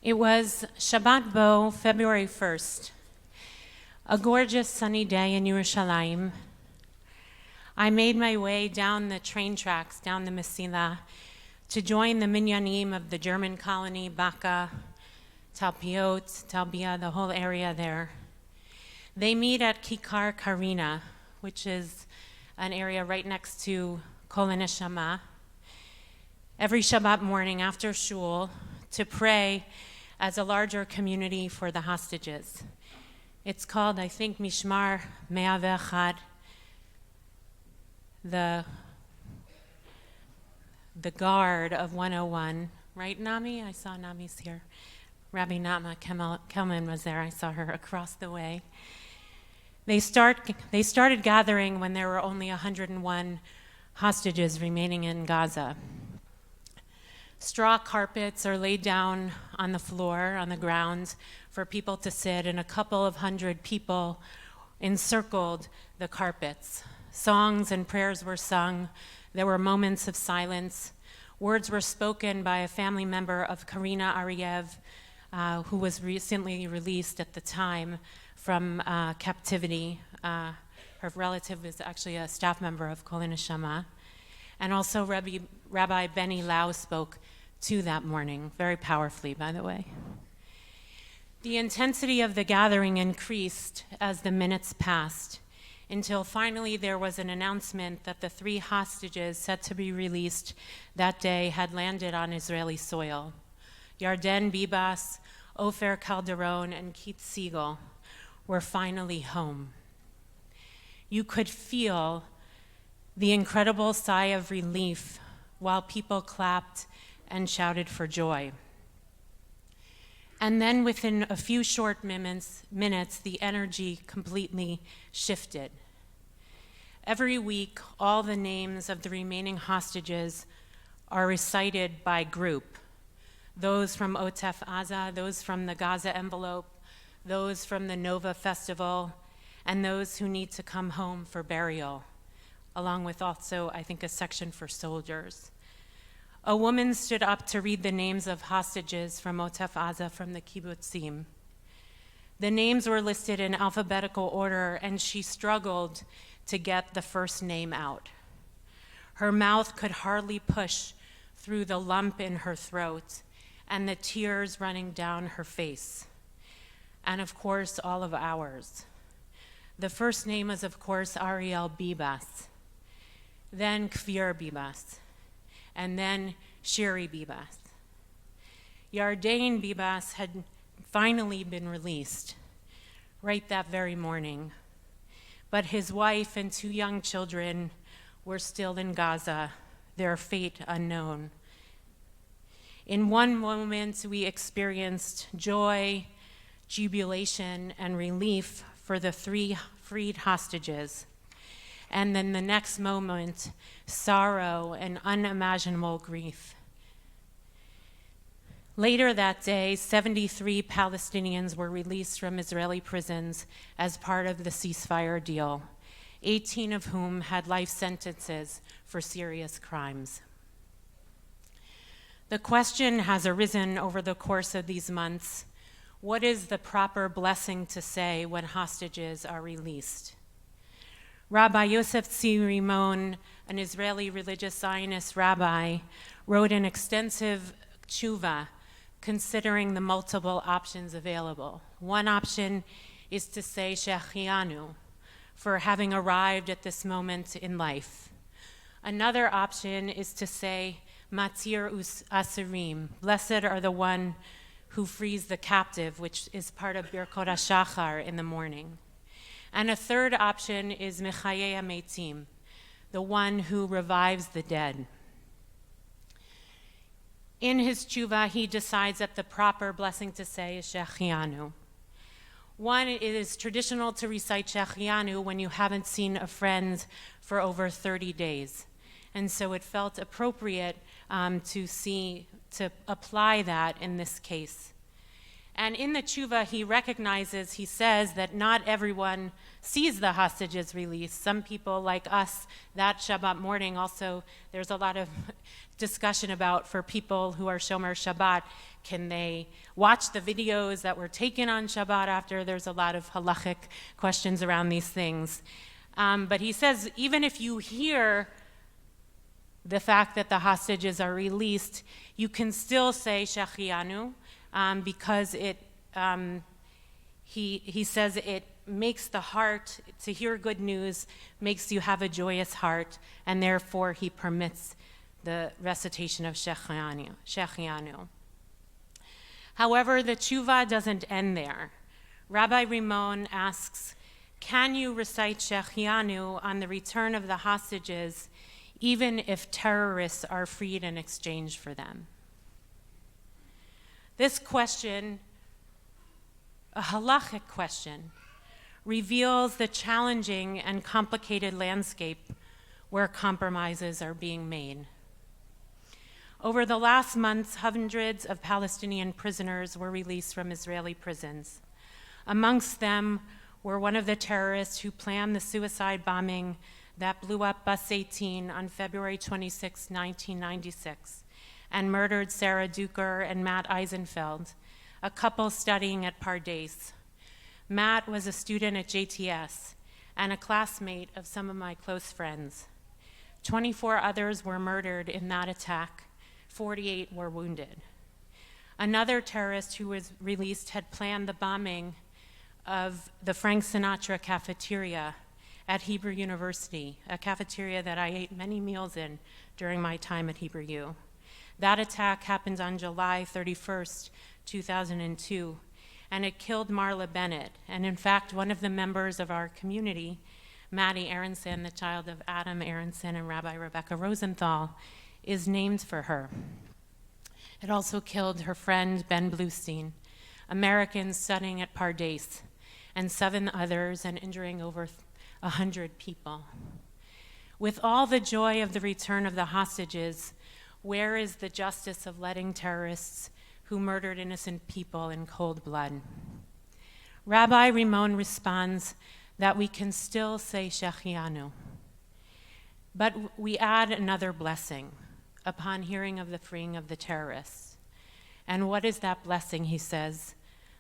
It was Shabbat Bo, February 1st, a gorgeous sunny day in Yerushalayim. I made my way down the train tracks, down the Mesila, to join the minyanim of the German colony, Baka, Talpiot, Talbia, the whole area there. They meet at Kikar Karina, which is an area right next to Kol Neshama, every Shabbat morning after shul to pray as a larger community for the hostages. It's called, I think, Mishmar 101, the guard of 101. Right, Nami? I saw Nami's here. Rabbi Nama Kelman was there. I saw her across the way. They started gathering when there were only 101 hostages remaining in Gaza. Straw carpets are laid down on the floor, on the ground, for people to sit, and a couple of hundred people encircled the carpets. Songs and prayers were sung. There were moments of silence. Words were spoken by a family member of Karina Ariev, who was recently released at the time from captivity. Her relative is actually a staff member of Kol Neshama. And also Rabbi Benny Lau spoke to that morning, very powerfully, by the way. The intensity of the gathering increased as the minutes passed, until finally there was an announcement that the 3 hostages set to be released that day had landed on Israeli soil. Yarden Bibas, Ofer Calderon, and Keith Siegel were finally home. You could feel the incredible sigh of relief while people clapped and shouted for joy. And then within a few short minutes, the energy completely shifted. Every week, all the names of the remaining hostages are recited by group. Those from Otef Aza, those from the Gaza envelope, those from the Nova Festival, and those who need to come home for burial, along with also, I think, a section for soldiers. A woman stood up to read the names of hostages from Otef Aza from the kibbutzim. The names were listed in alphabetical order, and she struggled to get the first name out. Her mouth could hardly push through the lump in her throat and the tears running down her face. And of course, all of ours. The first name was, of course, Ariel Bibas, then Kfir Bibas, and then Shiri Bibas. Yarden Bibas had finally been released right that very morning, but his wife and 2 young children were still in Gaza, their fate unknown. In one moment, we experienced joy, jubilation, and relief for the 3 freed hostages. And then the next moment, sorrow and unimaginable grief. Later that day, 73 Palestinians were released from Israeli prisons as part of the ceasefire deal, 18 of whom had life sentences for serious crimes. The question has arisen over the course of these months: what is the proper blessing to say when hostages are released? Rabbi Yosef Tzvi Rimon, an Israeli religious Zionist rabbi, wrote an extensive tshuva considering the multiple options available. One option is to say Shechianu, for having arrived at this moment in life. Another option is to say Matir Asirim, blessed are the one who frees the captive, which is part of Birkot HaShachar in the morning. And a third option is Mechayei HaMeitim, the one who revives the dead. In his tshuva, he decides that the proper blessing to say is Shechianu. One, it is traditional to recite Shechianu when you haven't seen a friend for over 30 days. And so it felt appropriate to apply that in this case. And in the tshuva, he says that not everyone sees the hostages released. Some people like us, that Shabbat morning also, there's a lot of discussion about for people who are Shomer Shabbat, can they watch the videos that were taken on Shabbat after? There's a lot of halachic questions around these things. But he says, even if you hear the fact that the hostages are released, you can still say Shechianu, because he says it makes the heart, to hear good news, makes you have a joyous heart, and therefore he permits the recitation of Shechianu. However, the tshuva doesn't end there. Rabbi Rimon asks, can you recite Shechianu on the return of the hostages, even if terrorists are freed in exchange for them? This question, a halachic question, reveals the challenging and complicated landscape where compromises are being made. Over the last months, hundreds of Palestinian prisoners were released from Israeli prisons. Amongst them were one of the terrorists who planned the suicide bombing that blew up Bus 18 on February 26, 1996, and murdered Sarah Duker and Matt Eisenfeld, a couple studying at Pardes. Matt was a student at JTS and a classmate of some of my close friends. 24 others were murdered in that attack. 48 were wounded. Another terrorist who was released had planned the bombing of the Frank Sinatra cafeteria at Hebrew University, a cafeteria that I ate many meals in during my time at Hebrew U. That attack happened on July 31st, 2002, and it killed Marla Bennett. And in fact, one of the members of our community, Maddie Aronson, the child of Adam Aronson and Rabbi Rebecca Rosenthal, is named for her. It also killed her friend Ben Bluestein, Americans studying at Pardes, and 7 others, and injuring over 100 people. With all the joy of the return of the hostages, where is the justice of letting terrorists who murdered innocent people in cold blood? Rabbi Rimon responds that we can still say Shechianu, but we add another blessing upon hearing of the freeing of the terrorists. And what is that blessing? He says,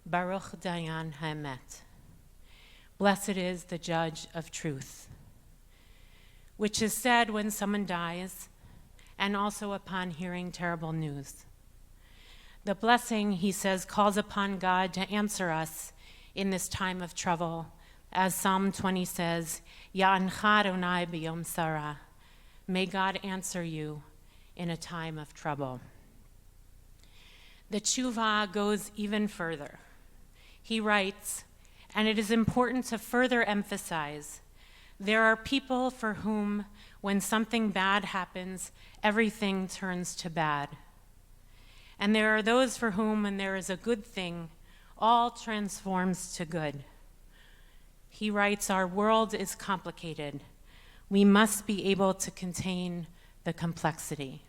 Baruch Dayan Haemet. Blessed is the judge of truth, which is said when someone dies and also upon hearing terrible news. The blessing, he says, calls upon God to answer us in this time of trouble. As Psalm 20 says, Ya'ancha Adonai b'yom sarah. May God answer you in a time of trouble. The tshuva goes even further. He writes, and it is important to further emphasize, there are people for whom, when something bad happens, everything turns to bad. And there are those for whom, when there is a good thing, all transforms to good. He writes, our world is complicated. We must be able to contain the complexity.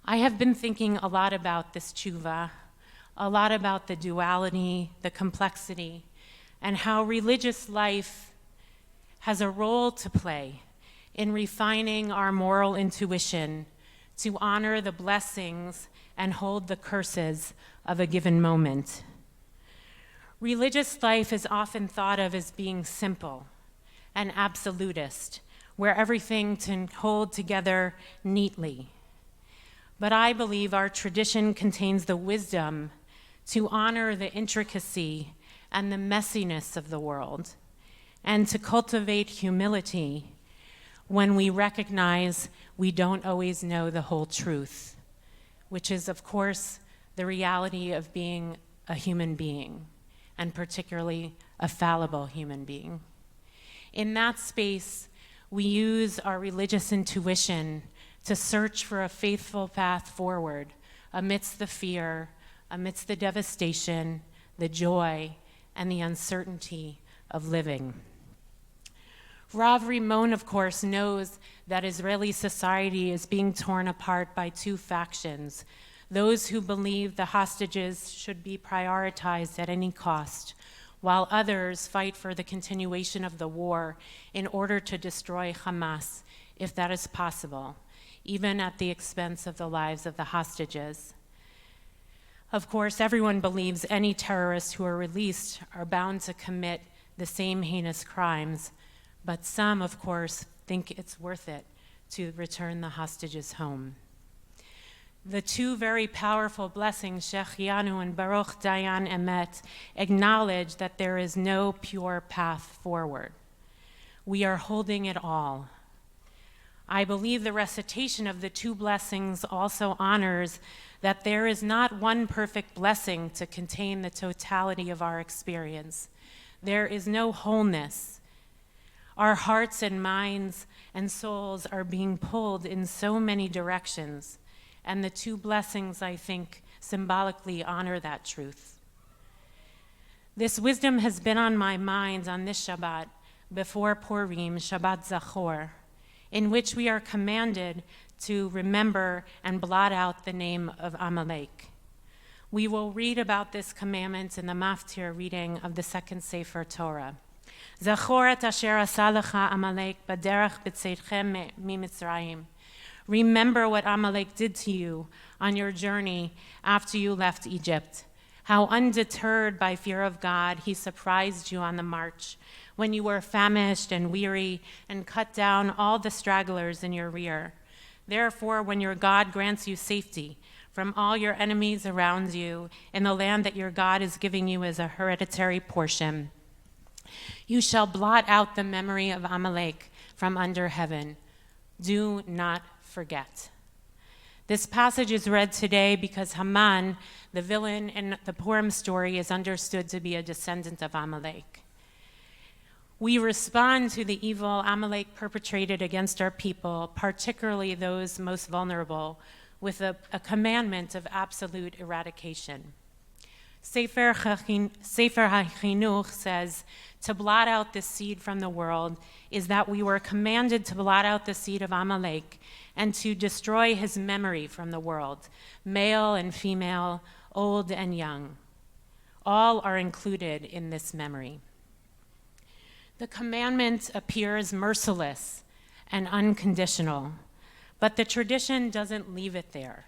I have been thinking a lot about this tshuva, a lot about the duality, the complexity, and how religious life has a role to play in refining our moral intuition to honor the blessings and hold the curses of a given moment. Religious life is often thought of as being simple and absolutist, where everything can hold together neatly. But I believe our tradition contains the wisdom to honor the intricacy and the messiness of the world, and to cultivate humility when we recognize we don't always know the whole truth, which is, of course, the reality of being a human being, and particularly a fallible human being. In that space, we use our religious intuition to search for a faithful path forward amidst the fear, amidst the devastation, the joy, and the uncertainty of living. Rav Rimon, of course, knows that Israeli society is being torn apart by 2 factions, those who believe the hostages should be prioritized at any cost, while others fight for the continuation of the war in order to destroy Hamas, if that is possible, even at the expense of the lives of the hostages. Of course, everyone believes any terrorists who are released are bound to commit the same heinous crimes, but some, of course, think it's worth it to return the hostages home. The two very powerful blessings, Shechianu and Baruch Dayan Emet, acknowledge that there is no pure path forward. We are holding it all. I believe the recitation of the two blessings also honors that there is not one perfect blessing to contain the totality of our experience. There is no wholeness. Our hearts and minds and souls are being pulled in so many directions, and the two blessings, I think, symbolically honor that truth. This wisdom has been on my mind on this Shabbat, before Purim, Shabbat Zachor, in which we are commanded to remember and blot out the name of Amalek. We will read about this commandment in the Maftir reading of the second Sefer Torah. Zachor et asher asa lecha Amalek baderech b'tzeitchem miMitzrayim. Remember what Amalek did to you on your journey after you left Egypt. How undeterred by fear of God, he surprised you on the march when you were famished and weary and cut down all the stragglers in your rear. Therefore, when your God grants you safety from all your enemies around you in the land that your God is giving you as a hereditary portion, you shall blot out the memory of Amalek from under heaven. Do not forget. This passage is read today because Haman, the villain in the Purim story, is understood to be a descendant of Amalek. We respond to the evil Amalek perpetrated against our people, particularly those most vulnerable, with a commandment of absolute eradication. Sefer HaChinuch says, to blot out this seed from the world is that we were commanded to blot out the seed of Amalek and to destroy his memory from the world, male and female, old and young. All are included in this memory. The commandment appears merciless and unconditional, but the tradition doesn't leave it there.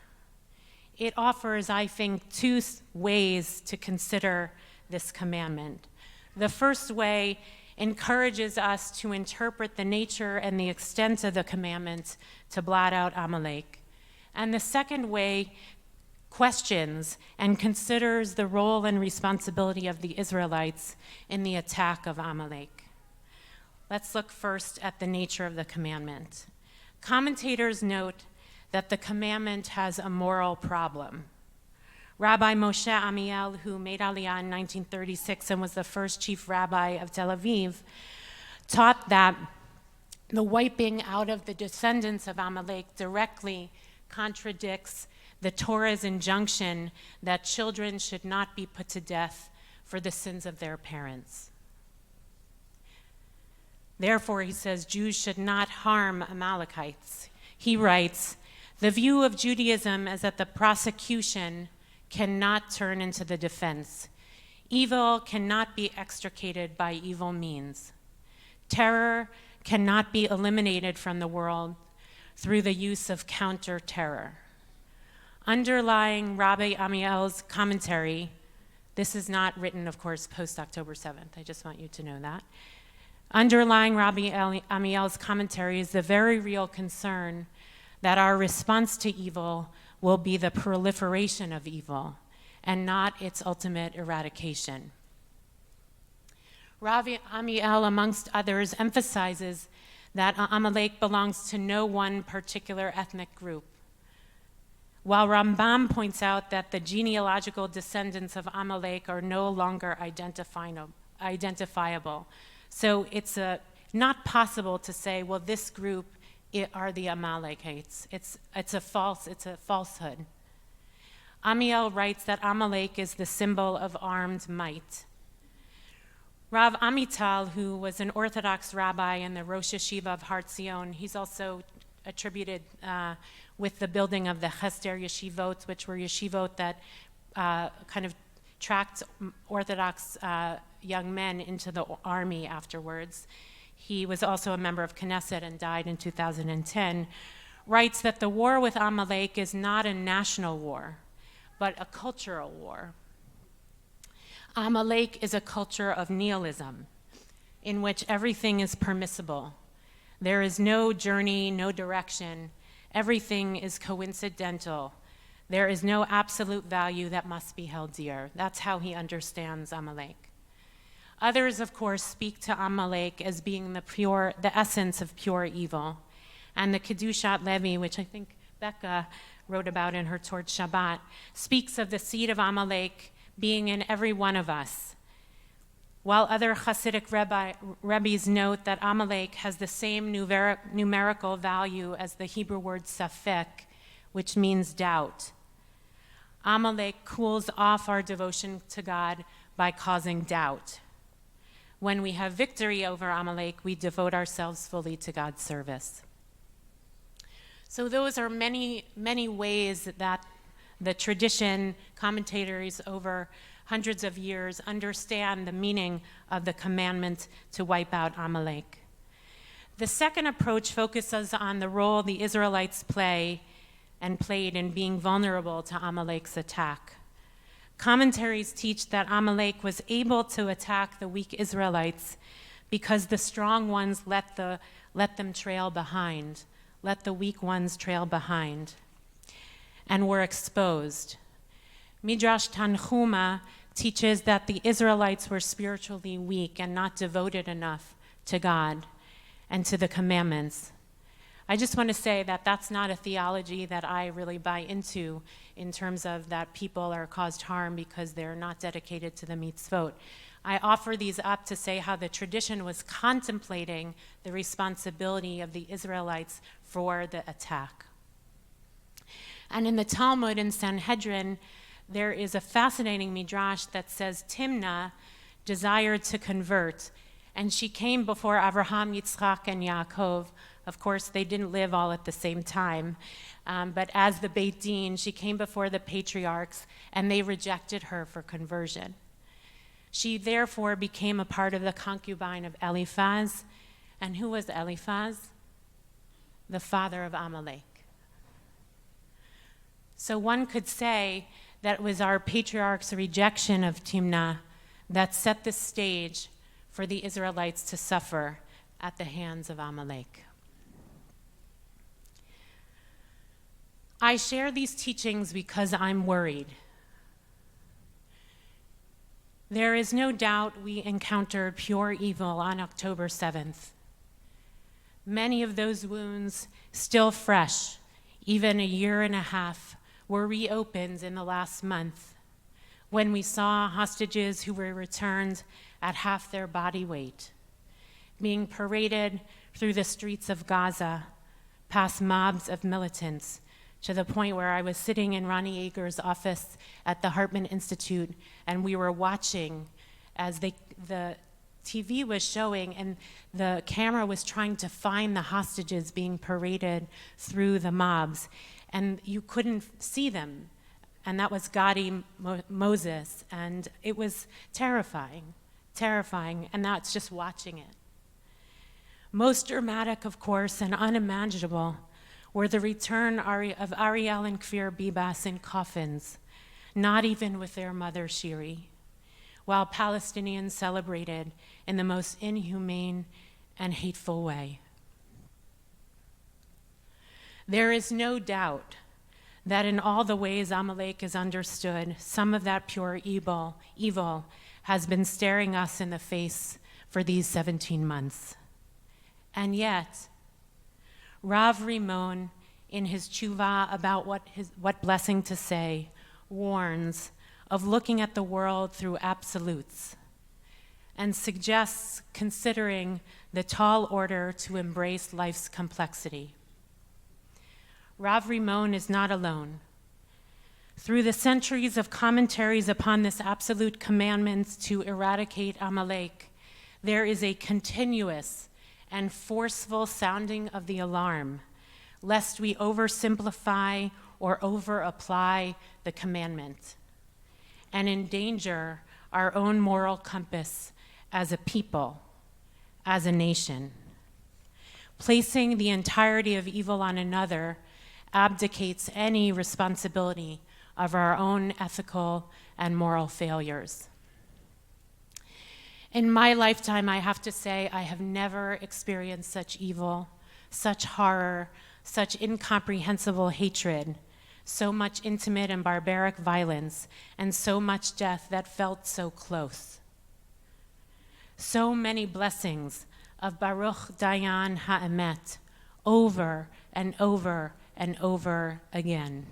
It offers, I think, two ways to consider this commandment. The first way encourages us to interpret the nature and the extent of the commandment to blot out Amalek. And the second way questions and considers the role and responsibility of the Israelites in the attack of Amalek. Let's look first at the nature of the commandment. Commentators note that the commandment has a moral problem. Rabbi Moshe Amiel, who made Aliyah in 1936 and was the first chief rabbi of Tel Aviv, taught that the wiping out of the descendants of Amalek directly contradicts the Torah's injunction that children should not be put to death for the sins of their parents. Therefore, he says, Jews should not harm Amalekites. He writes, the view of Judaism is that the prosecution cannot turn into the defense. Evil cannot be extricated by evil means. Terror cannot be eliminated from the world through the use of counter-terror. Underlying Rabbi Amiel's commentary, this is not written, of course, post-October 7th. I just want you to know that. Underlying Rabbi Amiel's commentary is the very real concern that our response to evil will be the proliferation of evil and not its ultimate eradication. Rabbi Amiel, amongst others, emphasizes that Amalek belongs to no one particular ethnic group, while Rambam points out that the genealogical descendants of Amalek are no longer identifiable. So it's not possible to say, well, this group are the Amalekites. It's a falsehood. Amiel writes that Amalek is the symbol of armed might. Rav Amital, who was an Orthodox rabbi and the Rosh Yeshiva of Har Zion, he's also attributed with the building of the Hester yeshivot, which were yeshivot that kind of tracked Orthodox young men into the army afterwards. He was also a member of Knesset and died in 2010, writes that the war with Amalek is not a national war, but a cultural war. Amalek is a culture of nihilism, in which everything is permissible. There is no journey, no direction. Everything is coincidental. There is no absolute value that must be held dear. That's how he understands Amalek. Others, of course, speak to Amalek as being the essence of pure evil. And the Kedushat Levi, which I think Becca wrote about in her Towards Shabbat, speaks of the seed of Amalek being in every one of us. While other Hasidic rabbis note that Amalek has the same numerical value as the Hebrew word safek, which means doubt. Amalek cools off our devotion to God by causing doubt. When we have victory over Amalek, we devote ourselves fully to God's service. So those are many, many ways that the tradition, commentators over hundreds of years understand the meaning of the commandment to wipe out Amalek. The second approach focuses on the role the Israelites played in being vulnerable to Amalek's attack. Commentaries teach that Amalek was able to attack the weak Israelites because the strong ones let them trail behind, let the weak ones trail behind, and were exposed. Midrash Tanhuma teaches that the Israelites were spiritually weak and not devoted enough to God and to the commandments. I just want to say that that's not a theology that I really buy into in terms of that people are caused harm because they're not dedicated to the mitzvot. I offer these up to say how the tradition was contemplating the responsibility of the Israelites for the attack. And in the Talmud in Sanhedrin, there is a fascinating midrash that says Timnah desired to convert, and she came before Abraham, Yitzchak, and Yaakov. Of course, they didn't live all at the same time, but as the Beit Din, she came before the patriarchs, and they rejected her for conversion. She therefore became a part of the concubine of Eliphaz. And who was Eliphaz? The father of Amalek. So one could say that it was our patriarch's rejection of Timnah that set the stage for the Israelites to suffer at the hands of Amalek. I share these teachings because I'm worried. There is no doubt we encountered pure evil on October 7th. Many of those wounds, still fresh, even a year and a half, were reopened in the last month when we saw hostages who were returned at half their body weight, being paraded through the streets of Gaza, past mobs of militants, to the point where I was sitting in Ronnie Yeager's office at the Hartman Institute, and we were watching as the TV was showing, and the camera was trying to find the hostages being paraded through the mobs, and you couldn't see them. And that was Gadi Moses, and it was terrifying, and that's just watching it. Most dramatic, of course, and unimaginable were the return of Ariel and Kfir Bibas in coffins, not even with their mother Shiri, while Palestinians celebrated in the most inhumane and hateful way. There is no doubt that in all the ways Amalek is understood, some of that pure evil has been staring us in the face for these 17 months. And yet, Rav Rimon, in his tshuva about what blessing to say, warns of looking at the world through absolutes and suggests considering the tall order to embrace life's complexity. Rav Rimon is not alone. Through the centuries of commentaries upon this absolute commandment to eradicate Amalek, there is a continuous and forceful sounding of the alarm, lest we oversimplify or over-apply the commandment and endanger our own moral compass as a people, as a nation. Placing the entirety of evil on another abdicates any responsibility of our own ethical and moral failures. In my lifetime, I have to say, I have never experienced such evil, such horror, such incomprehensible hatred, so much intimate and barbaric violence, and so much death that felt so close. So many blessings of Baruch Dayan Ha'emet over and over and over again.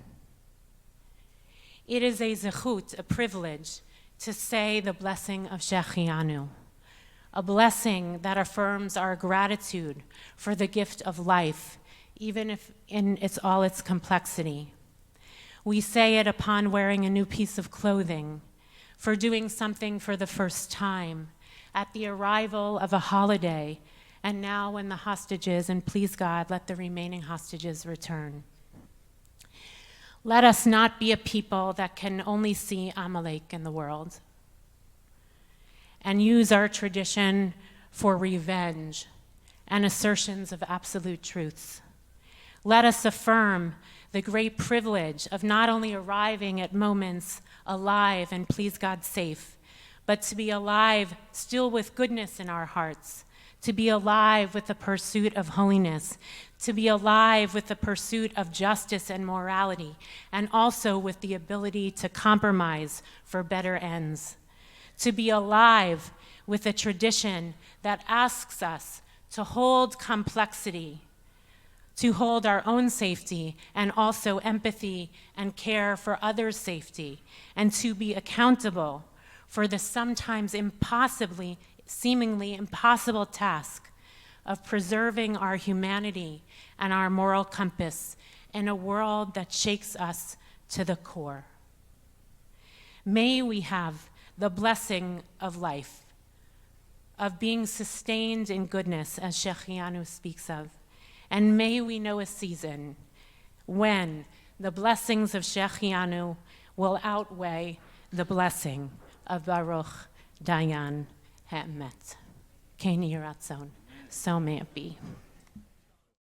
It is a zechut, a privilege, to say the blessing of Shechianu, a blessing that affirms our gratitude for the gift of life, even if in all its complexity. We say it upon wearing a new piece of clothing, for doing something for the first time, at the arrival of a holiday, and now when the hostages, and please God, let the remaining hostages return. Let us not be a people that can only see Amalek in the world and use our tradition for revenge and assertions of absolute truths. Let us affirm the great privilege of not only arriving at moments alive and please God safe, but to be alive still with goodness in our hearts, to be alive with the pursuit of holiness, to be alive with the pursuit of justice and morality, and also with the ability to compromise for better ends, to be alive with a tradition that asks us to hold complexity, to hold our own safety and also empathy and care for others' safety, and to be accountable for the sometimes seemingly impossible task of preserving our humanity and our moral compass in a world that shakes us to the core. May we have the blessing of life, of being sustained in goodness, as Shechianu speaks of. And may we know a season when the blessings of Shechianu will outweigh the blessing of Baruch Dayan Ha'emet. Ken Yiratzon. So may it be.